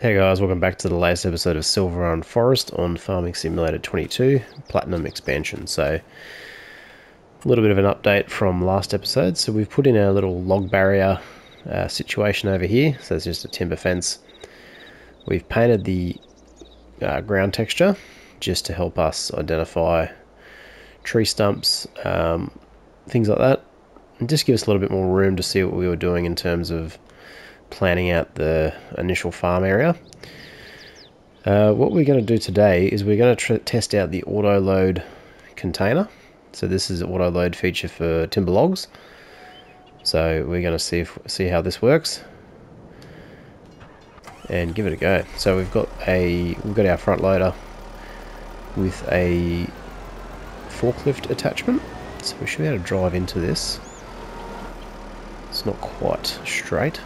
Hey guys, welcome back to the latest episode of Silverrun Forest on Farming Simulator 22 Platinum Expansion. So, a little bit of an update from last episode. So we've put in our little log barrier situation over here. So it's just a timber fence. We've painted the ground texture just to help us identify tree stumps, things like that. And just give us a little bit more room to see what we were doing in terms of planning out the initial farm area. What we're going to do today is we're going to test out the auto load container. So this is an auto load feature for timber logs. So we're going to see how this works and give it a go. So we've got our front loader with a forklift attachment. So we should be able to drive into this. It's not quite straight.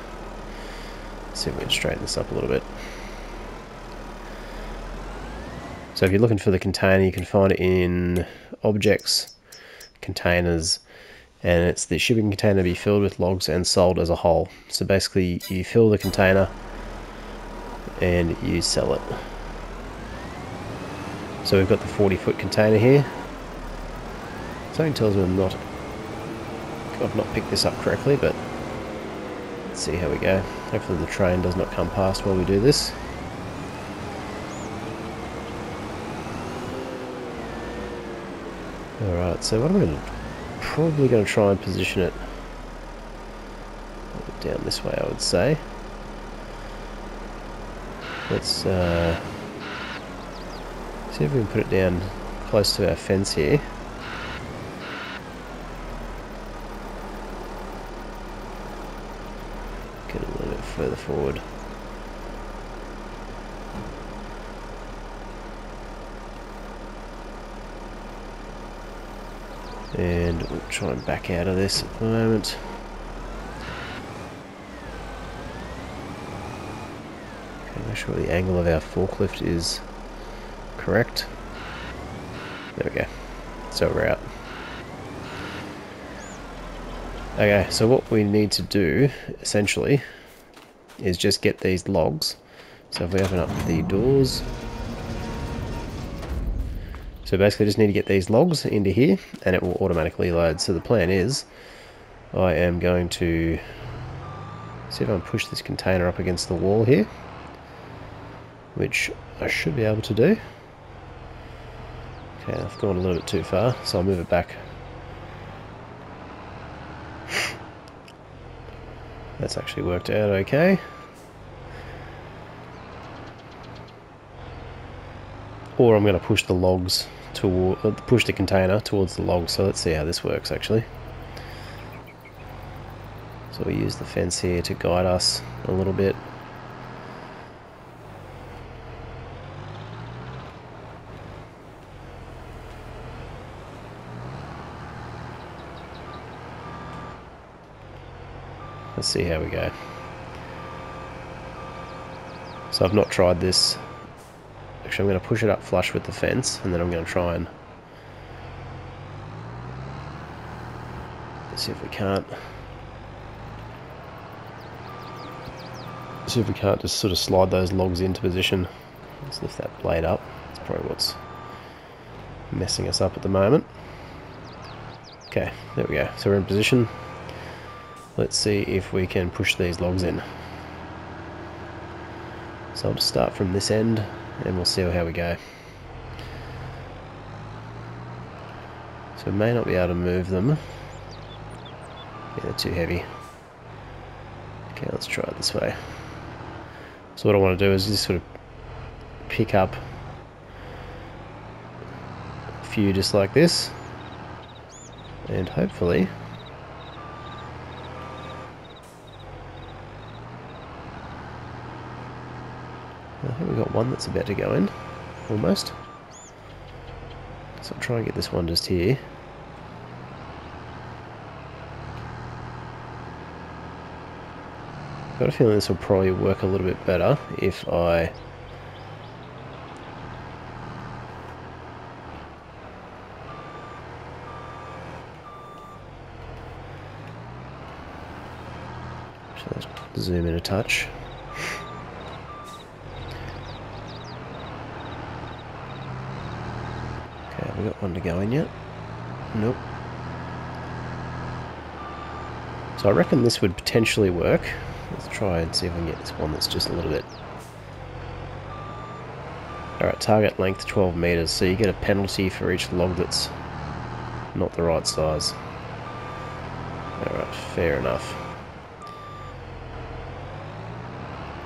Let's see if we can straighten this up a little bit. So if you're looking for the container, you can find it in Objects, Containers, and it's the shipping container to be filled with logs and sold as a whole. So basically you fill the container and you sell it. So we've got the 40-foot container here. Something tells me I've not picked this up correctly, but let's see how we go. Hopefully the train does not come past while we do this. Alright, so what I'm probably going to try and position it down this way, I would say. Let's see if we can put it down close to our fence here. Get it a little bit further forward. And we'll try and back out of this at the moment. Okay, make sure the angle of our forklift is correct. There we go. So we're out. Okay, so what we need to do, essentially, is just get these logs. So if we open up the doors... So basically just need to get these logs into here and it will automatically load. So the plan is I am going to see if I can push this container up against the wall here, which I should be able to do. Okay, I've gone a little bit too far, so I'll move it back. That's actually worked out okay. Or I'm going to push the logs push the container towards the logs. So let's see how this works actually. So we use the fence here to guide us a little bit. Let's see how we go. So I've not tried this. Actually, I'm going to push it up flush with the fence, and then I'm going to try and see if we can't just sort of slide those logs into position. Let's lift that blade up. That's probably what's messing us up at the moment. Okay, there we go. So we're in position. Let's see if we can push these logs in. So I'll just start from this end and we'll see how we go. So we may not be able to move them. Yeah, they're too heavy. Okay, let's try it this way. So what I want to do is just sort of pick up a few just like this, and hopefully I think we've got one that's about to go in, almost. So I'll try and get this one just here. I've got a feeling this will probably work a little bit better if I zoom in a touch. Have we got one to go in yet? Nope. So I reckon this would potentially work. Let's try and see if we can get this one that's just a little bit... Alright, target length 12 meters, so you get a penalty for each log that's not the right size. Alright, fair enough.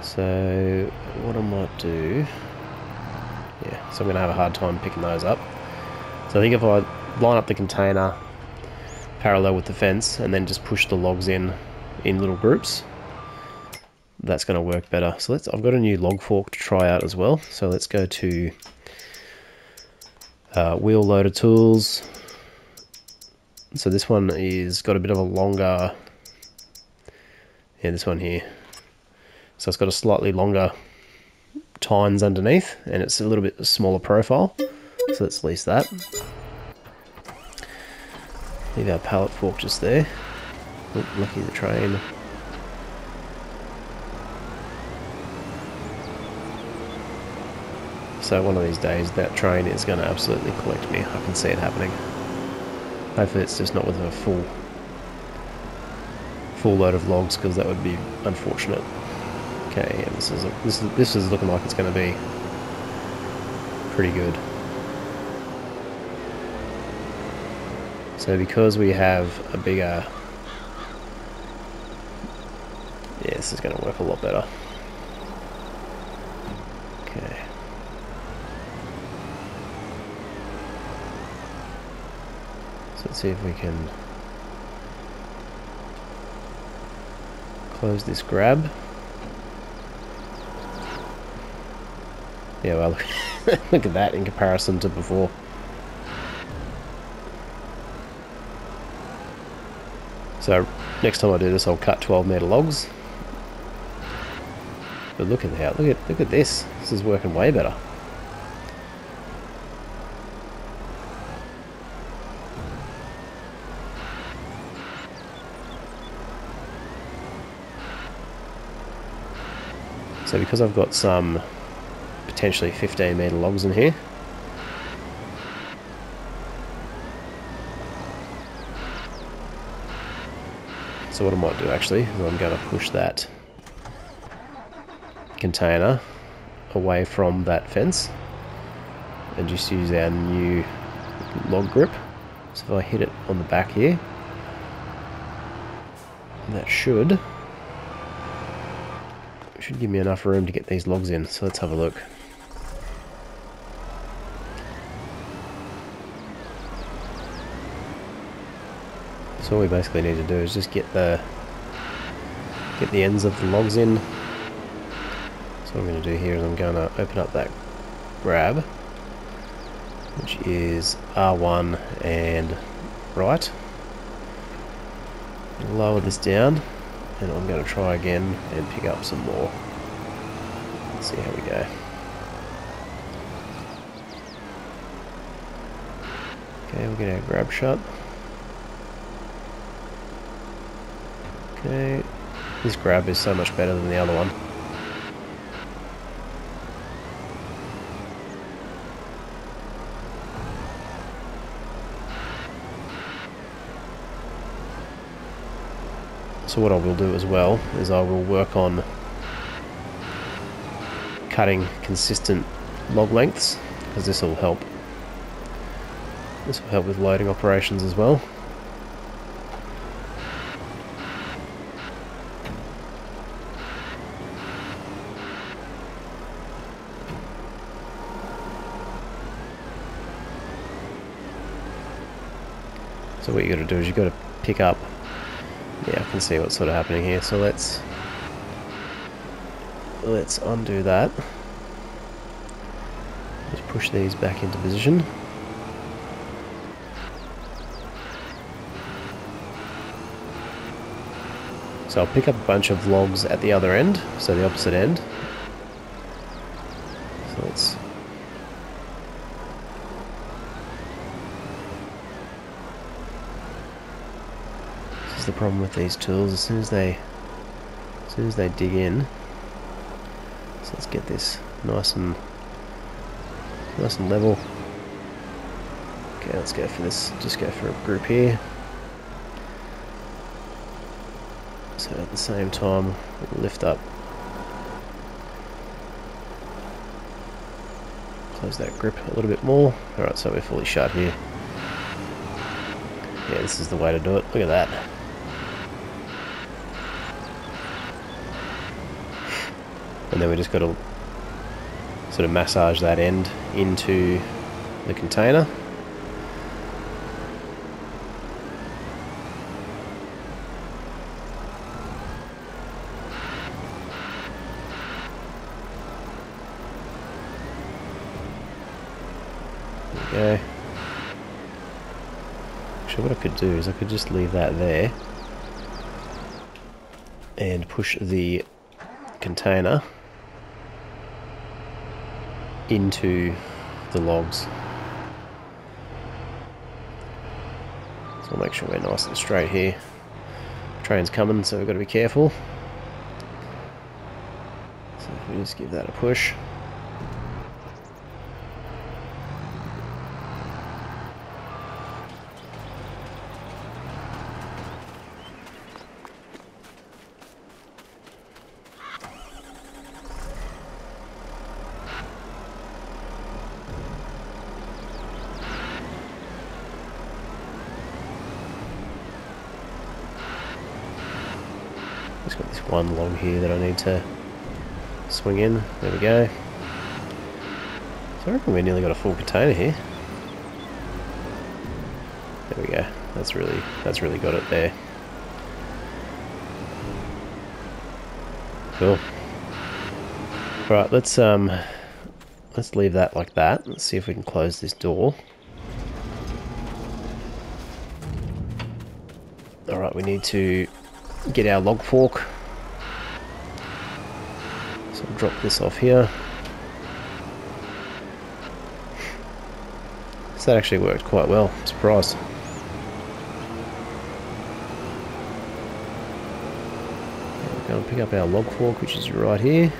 So, what I might do... Yeah, so I'm going to have a hard time picking those up. So I think if I line up the container parallel with the fence and then just push the logs in little groups, that's going to work better. So I've got a new log fork to try out as well. So let's go to wheel loader tools. So this one is got a bit of a longer, yeah, this one here. So it's got a slightly longer tines underneath, and it's a little bit smaller profile. So let's lease that. Leave our pallet fork just there. Oh, lucky the train. So one of these days that train is going to absolutely collect me. I can see it happening. Hopefully it's just not with a full load of logs, because that would be unfortunate. Okay, yeah, this is looking like it's going to be pretty good. So because we have a bigger... Yeah, this is going to work a lot better. Okay. So let's see if we can close this grab. Yeah, well, look at that in comparison to before. So next time I do this, I'll cut 12-meter logs. But look at that! Look at this. This is working way better. So because I've got some potentially 15-meter logs in here, so what I might do actually is I'm going to push that container away from that fence and just use our new log grip. So if I hit it on the back here, that should give me enough room to get these logs in. So let's have a look. So all we basically need to do is just get the ends of the logs in. So what I'm going to do here is I'm going to open up that grab, which is R1 and right. Lower this down, and I'm going to try again and pick up some more. Let's see how we go. Okay, we'll get our grab shut. Okay, this grab is so much better than the other one. So what I will do as well is I will work on cutting consistent log lengths, because this will help. This will help with loading operations as well. So what you got to do is you got to pick up. Yeah, I can see what's sort of happening here. So let's undo that. Just push these back into position. So I'll pick up a bunch of logs at the other end, so the opposite end. So let's... This is the problem with these tools. As soon as they dig in, so let's get this nice and level. Okay, let's go for this. Just go for a group here. So at the same time, we'll lift up. Close that grip a little bit more. Alright, so we're fully shut here. Yeah, this is the way to do it. Look at that. And then we just got to sort of massage that end into the container. There we go. Actually, what I could do is I could just leave that there and push the container into the logs. So I'll make sure we're nice and straight here. Train's coming, so we've got to be careful. So if we just give that a push. Just got this one log here that I need to swing in. There we go. So I reckon we nearly got a full container here. There we go. That's really got it there. Cool. Alright, let's leave that like that. Let's see if we can close this door. Alright, we need to get our log fork. So I'll drop this off here. So that actually worked quite well. I'm surprised. We're going to pick up our log fork, which is right here.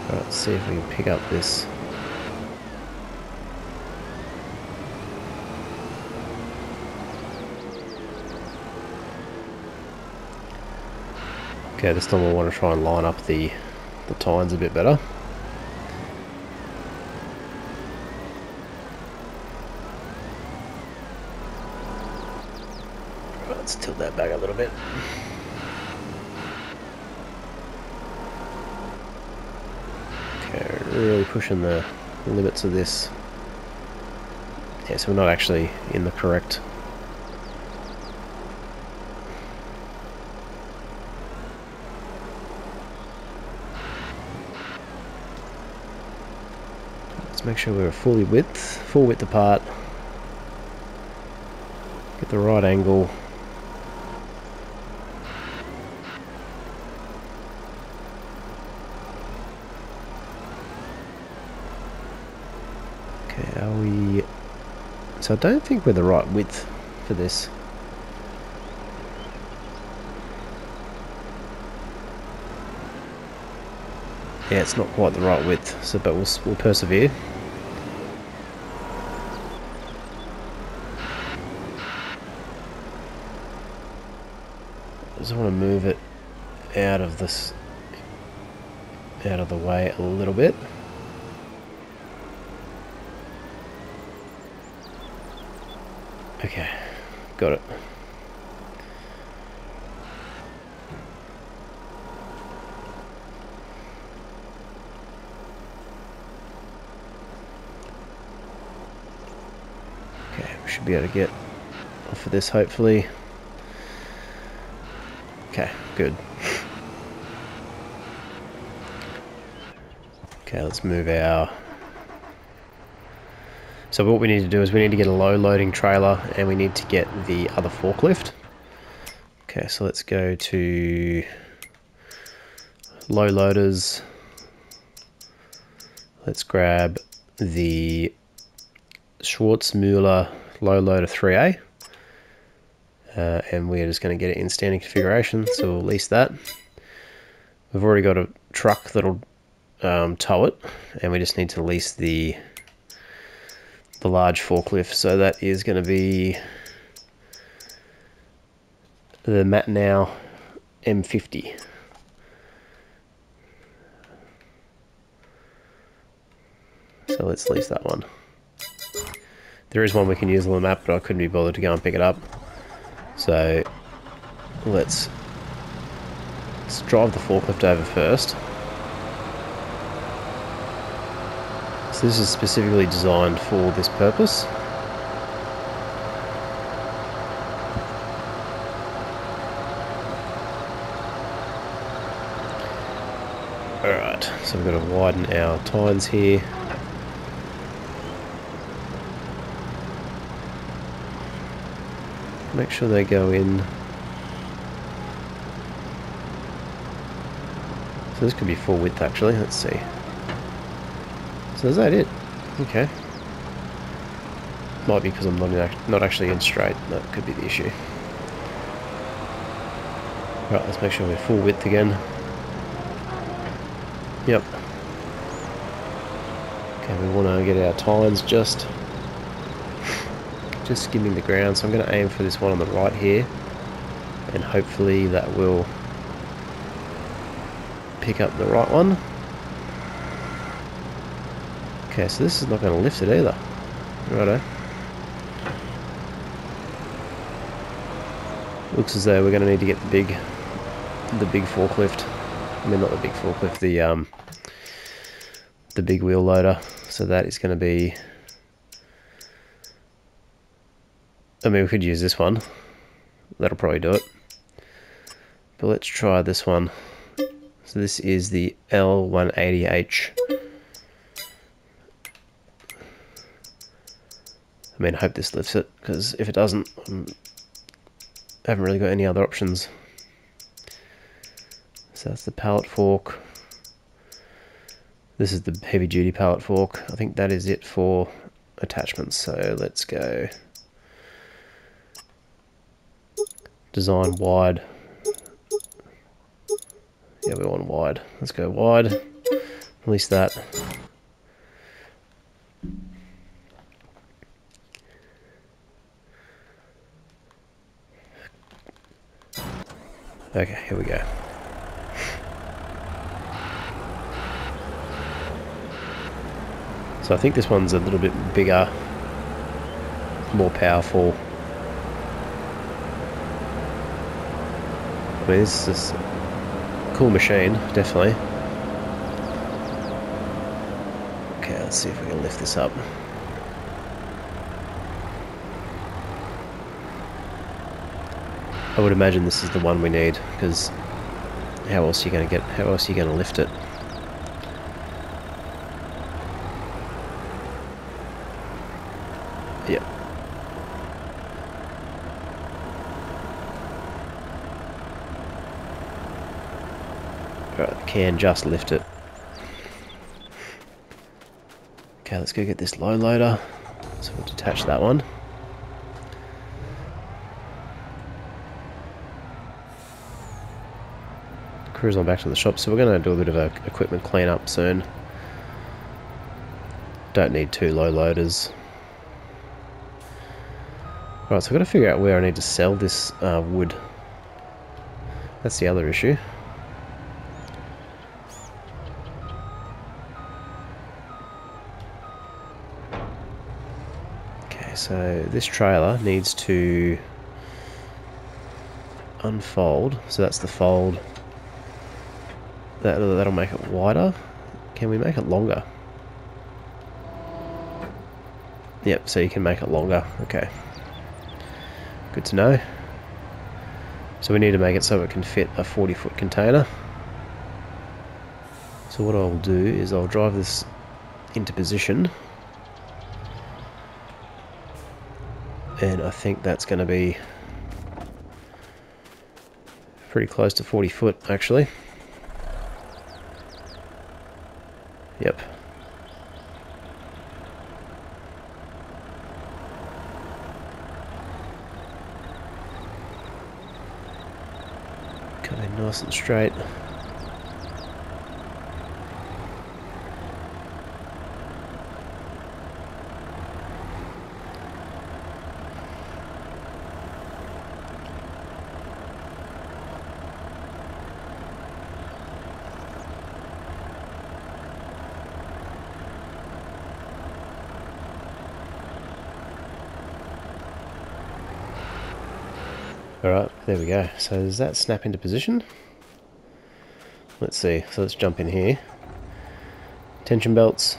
Alright, let's see if we can pick up this. Okay, this time I want to try and line up the tines a bit better. Right, let's tilt that back a little bit. Okay, really pushing the limits of this. Yeah, so we're not actually in the correct. Let's make sure we're full width apart. Get the right angle. Okay, are we... So I don't think we're the right width for this. Yeah, it's not quite the right width, so but we'll persevere. I just want to move it out of this, out of the way a little bit. Okay, got it. Okay, we should be able to get off of this hopefully. Okay, good. Okay, let's move our... So what we need to do is we need to get a low loading trailer and we need to get the other forklift. Okay, so let's go to low loaders. Let's grab the Schwarz Müller low loader 3A. and we're just going to get it in standing configuration, so we'll lease that. We've already got a truck that'll tow it, and we just need to lease the large forklift, so that is going to be the Matnow M50. So let's lease that one. There is one we can use on the map, but I couldn't be bothered to go and pick it up. So let's drive the forklift over first. So this is specifically designed for this purpose. Alright, so we've got to widen our tines here. Make sure they go in. So this could be full width actually, let's see. So is that it? Okay. Might be because I'm not actually in straight, that could be the issue. Right, let's make sure we're full width again. Yep. Okay, we want to get our tines just skimming the ground, so I'm going to aim for this one on the right here, and hopefully that will pick up the right one. Okay, so this is not going to lift it either. Righto. Looks as though we're going to need to get the big forklift. I mean, not the big forklift, the big wheel loader. So that is going to be, I mean, we could use this one. That'll probably do it. But let's try this one. So this is the L180H. I mean, I hope this lifts it, because if it doesn't, I haven't really got any other options. So that's the pallet fork. This is the heavy duty pallet fork. I think that is it for attachments. So let's go design wide. Yeah, we want wide. Let's go wide. Release that. Okay, here we go. So I think this one's a little bit bigger, more powerful. I mean, this is a cool machine, definitely. Okay, let's see if we can lift this up. I would imagine this is the one we need, because how else are you going to lift it? Yep. Alright, can just lift it. Okay, let's go get this low loader. So we'll detach that one. Cruise on back to the shop. So we're going to do a bit of a equipment cleanup soon. Don't need two low loaders. Right, so I've got to figure out where I need to sell this wood. That's the other issue. Okay, so this trailer needs to unfold. So that's the fold. That'll make it wider. Can we make it longer? Yep, so you can make it longer. Okay. Good to know. So we need to make it so it can fit a 40-foot container. So what I'll do is I'll drive this into position. And I think that's going to be pretty close to 40 foot actually. Yep. Going nice and straight. Alright, there we go. So does that snap into position? Let's see. So let's jump in here. Tension belts.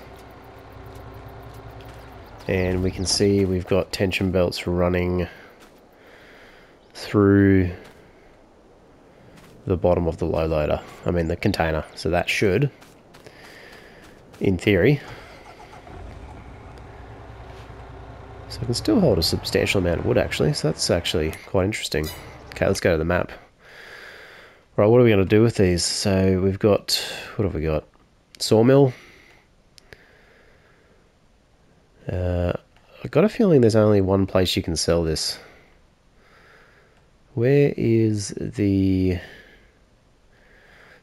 And we can see we've got tension belts running through the bottom of the low loader. I mean the container. So that should, in theory, so I can still hold a substantial amount of wood actually, so that's actually quite interesting. Okay, let's go to the map. Right, what are we going to do with these? So we've got, what have we got? Sawmill. I've got a feeling there's only one place you can sell this. Where is the...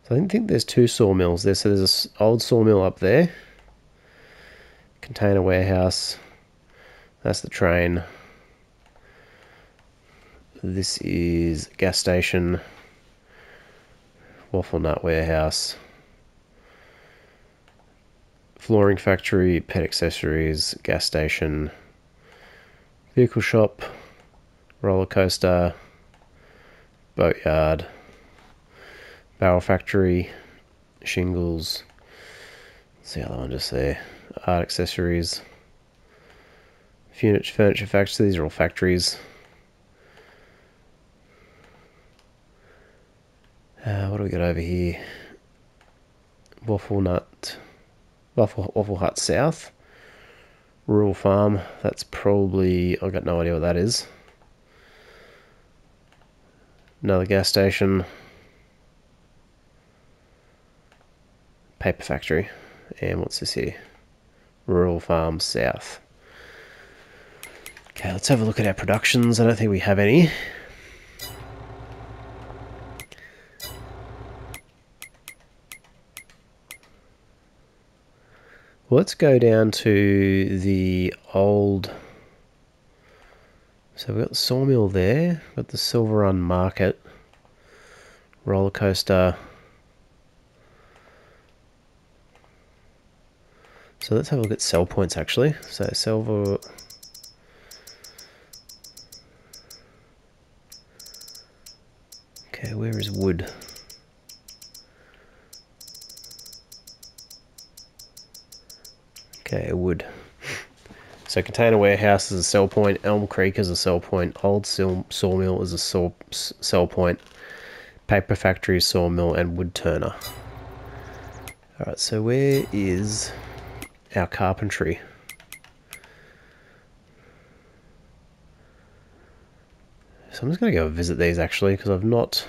So I think there's two sawmills there. So there's an old sawmill up there. Container warehouse. That's the train. This is gas station. Waffle nut warehouse. Flooring factory, pet accessories, gas station, vehicle shop, roller coaster, boatyard, barrel factory, shingles. What's the other one just there? Art accessories, furniture factory. These are all factories. What do we got over here? Waffle Hut South. Rural farm. That's probably... I've got no idea what that is. Another gas station. Paper factory. And what's this here? Rural farm South. Okay, let's have a look at our productions. I don't think we have any. Well, let's go down to the old... So we've got the sawmill there, we've got the Silverrun Market, roller coaster. So let's have a look at sell points actually. So silver... Okay, where is wood? Okay, wood. So container warehouse is a sell point, Elm Creek is a sell point, old sawmill is a sell point, paper factory, sawmill, and wood turner. Alright, so where is our carpentry? So I'm just going to go visit these actually, because I've not...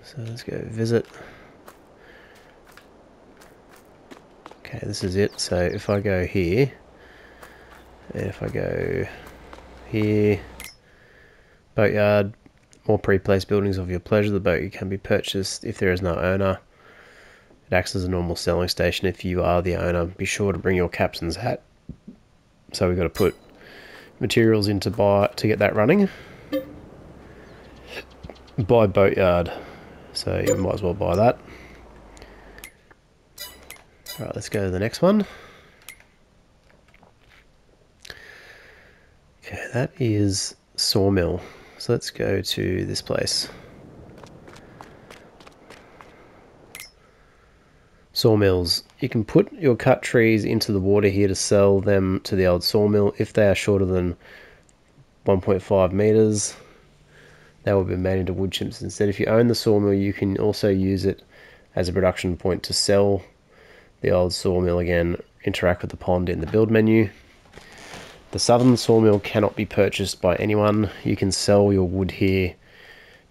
So let's go visit. Okay, this is it. So if I go here, and if I go here, boatyard, more pre-placed buildings of your pleasure. The boat can be purchased if there is no owner. It acts as a normal selling station if you are the owner. Be sure to bring your captain's hat. So we've got to put materials in to get that running. Buy boatyard. So you might as well buy that. Alright, let's go to the next one. Okay, that is sawmill. So let's go to this place. Sawmills. You can put your cut trees into the water here to sell them to the old sawmill. If they are shorter than 1.5 meters, they will be made into wood chips instead. If you own the sawmill, you can also use it as a production point to sell the old sawmill again. Interact with the pond in the build menu. The southern sawmill cannot be purchased by anyone. You can sell your wood here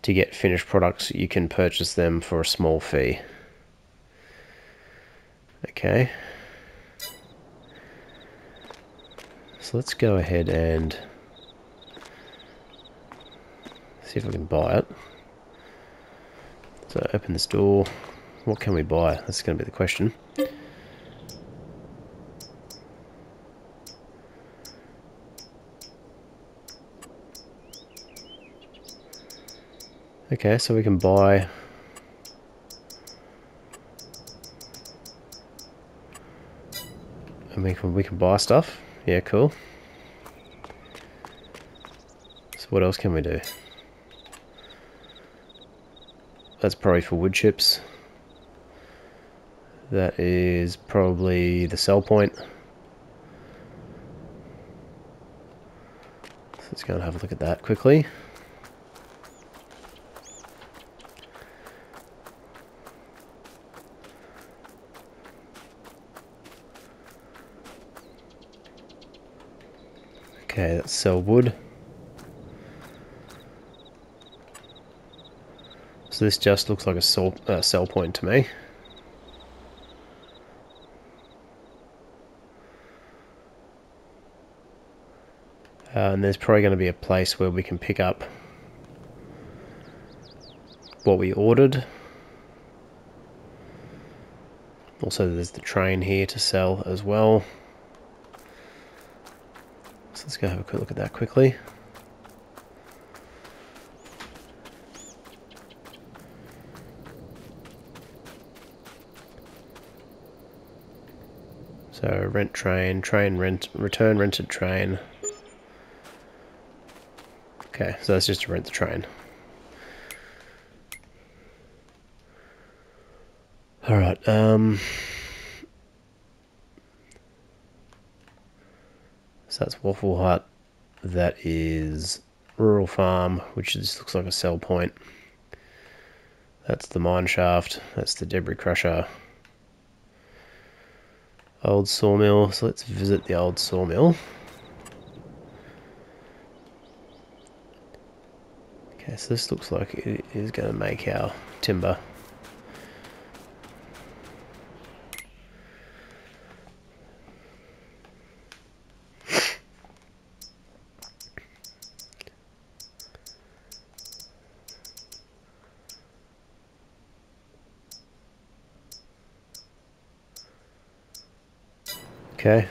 to get finished products. You can purchase them for a small fee. Okay. So let's go ahead and see if I can buy it. So open this door. What can we buy? That's going to be the question. Okay, so we can buy... and we can buy stuff. Yeah, cool. So what else can we do? That's probably for wood chips. That is probably the sell point. So let's go and have a look at that quickly. Okay, let's sell wood. So this just looks like a sell point to me. And there's probably going to be a place where we can pick up what we ordered. Also, there's the train here to sell as well. So let's go have a quick look at that quickly. So rent train, train rent, return rented train. Okay, so that's just to rent the train. Alright, so that's Waffle Hut. That is Rural Farm, which just looks like a sell point. That's the mine shaft. That's the debris crusher. Old sawmill. So let's visit the old sawmill. Okay, so this looks like it is going to make our timber. Okay,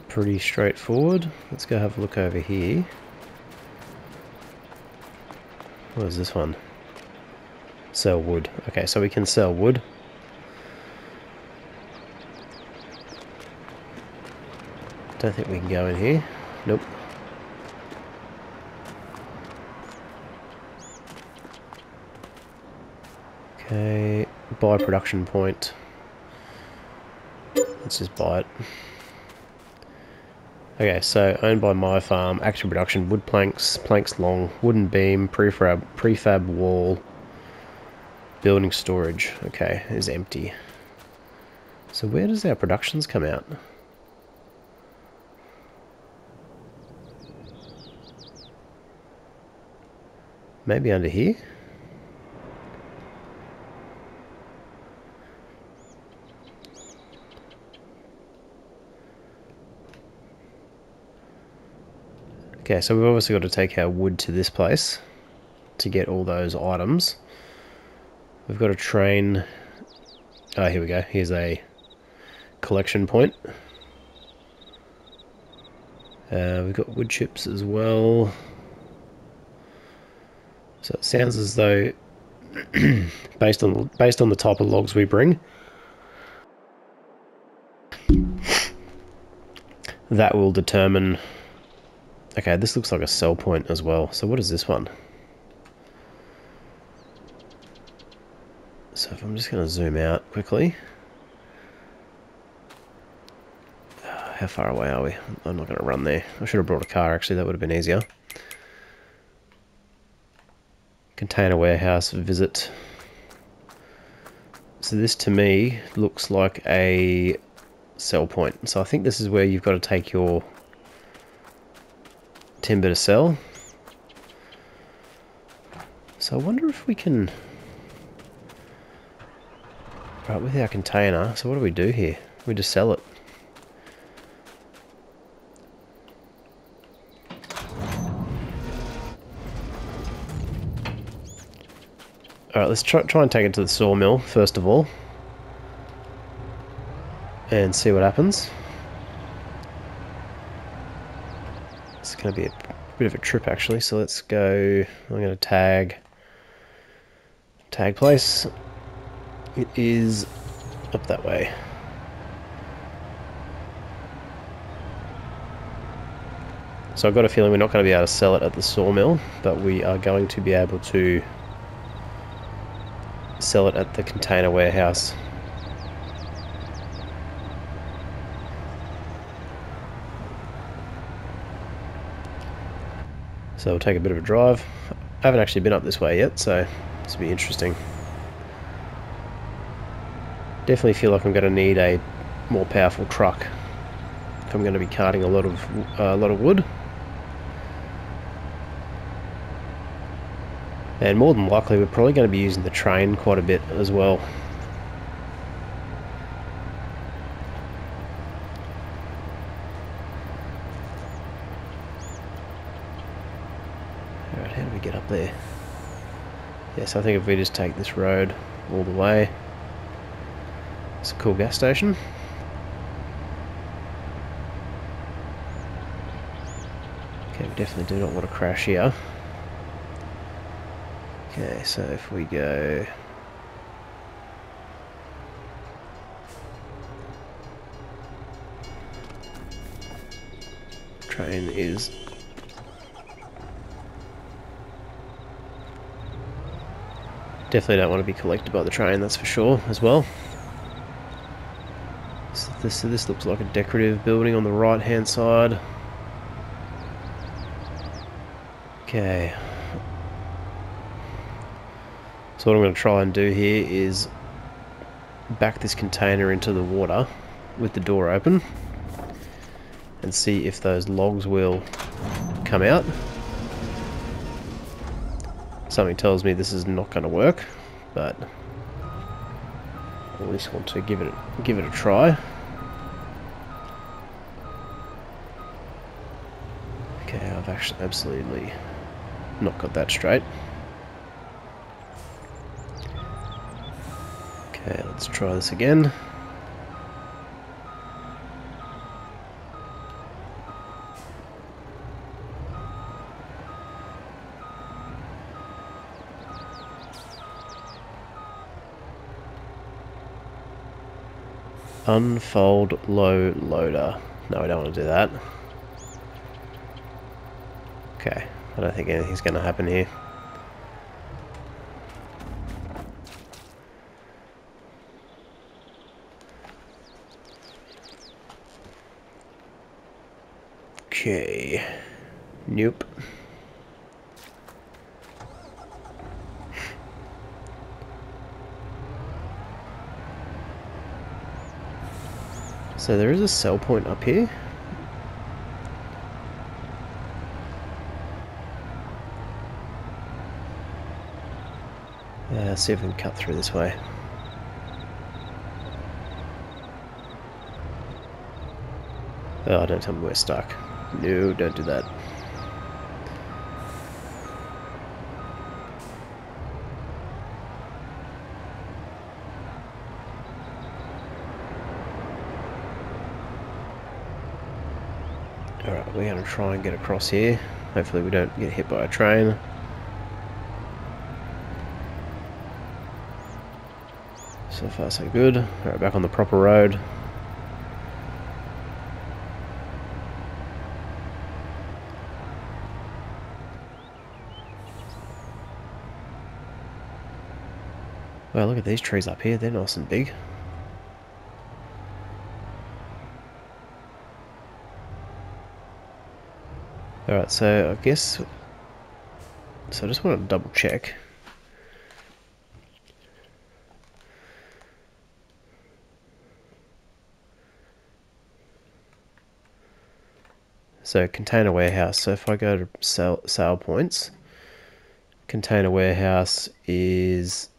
pretty straightforward. Let's go have a look over here. What is this one? Sell wood. Okay, so we can sell wood. Don't think we can go in here. Nope. Okay, buy production point. Let's just buy it. Okay, so owned by my farm, actual production, wood planks, planks long, wooden beam, prefab wall, building storage. Okay, is empty. So where does our productions come out? Maybe under here? Okay, so we've obviously got to take our wood to this place to get all those items. We've got a train. Oh, here we go. Here's a collection point. We've got wood chips as well. So it sounds as though, based on the type of logs we bring, that will determine. Okay, this looks like a sell point as well. So what is this one? So if I'm just going to zoom out quickly. How far away are we? I'm not going to run there. I should have brought a car actually, that would have been easier. Container warehouse visit. So this to me looks like a sell point. So I think this is where you've got to take your timber to sell. So I wonder if we can... Right, with our container, so what do we do here? We just sell it. Alright, let's try and take it to the sawmill, first of all. And see what happens. It's going to be a bit of a trip, actually, so let's go... I'm going to tag place. It is up that way. So I've got a feeling we're not going to be able to sell it at the sawmill, but we are going to be able to sell it at the container warehouse. So we'll take a bit of a drive. I haven't actually been up this way yet, so this will be interesting. Definitely feel like I'm going to need a more powerful truck if I'm going to be carting a lot of wood. And more than likely, we're probably going to be using the train quite a bit as well. Alright, how do we get up there? Yes, I think if we just take this road all the way, it's a cool gas station. Okay, we definitely do not want to crash here. Okay, so if we go... Train is... Definitely don't want to be collected by the train, that's for sure, as well. So this looks like a decorative building on the right-hand side. Okay. So what I'm going to try and do here is back this container into the water with the door open and see if those logs will come out. Something tells me this is not going to work, but I at least want to give it a try. Okay, I've actually absolutely not got that straight. Okay, let's try this again. Unfold low loader. No, we don't want to do that. Okay, I don't think anything's going to happen here. Okay. Nope. So there is a sell point up here. Let's see if we can cut through this way. Oh, don't tell me we're stuck. No, don't do that. Alright, we're going to try and get across here. Hopefully we don't get hit by a train. So far so good. Alright, back on the proper road. Well, look at these trees up here, they're nice and big. Alright, so I guess... So I just want to double check. So container warehouse, so if I go to sale points, container warehouse is...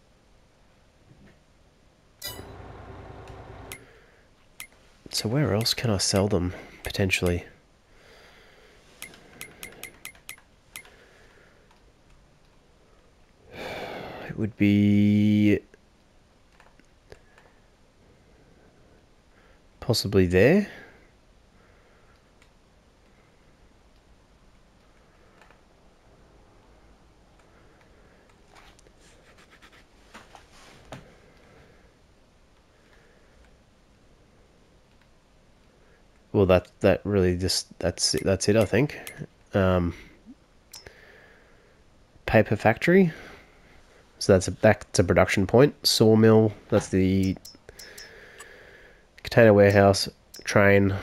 So where else can I sell them, potentially? would be possibly there. Well, that really just that's it I think. Paper factory, so that's a production point. Sawmill, that's the container warehouse. Train,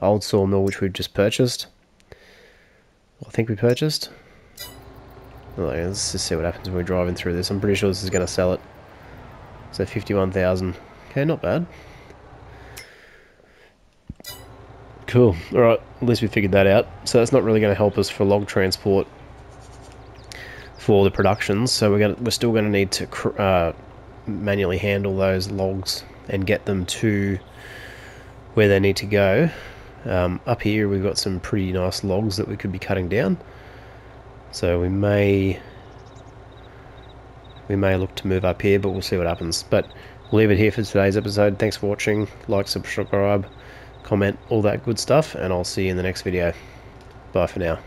old sawmill which we've just purchased. I think we purchased. Let's just see what happens when we're driving through this. I'm pretty sure this is going to sell it. So 51,000. Okay, not bad. Cool. Alright, at least we figured that out. So that's not really going to help us for log transport for the productions. So we're still going to need to manually handle those logs and get them to where they need to go. Up here we've got some pretty nice logs that we could be cutting down. So we may look to move up here, but we'll see what happens. But we'll leave it here for today's episode. Thanks for watching. Like, subscribe, comment, all that good stuff, and I'll see you in the next video. Bye for now.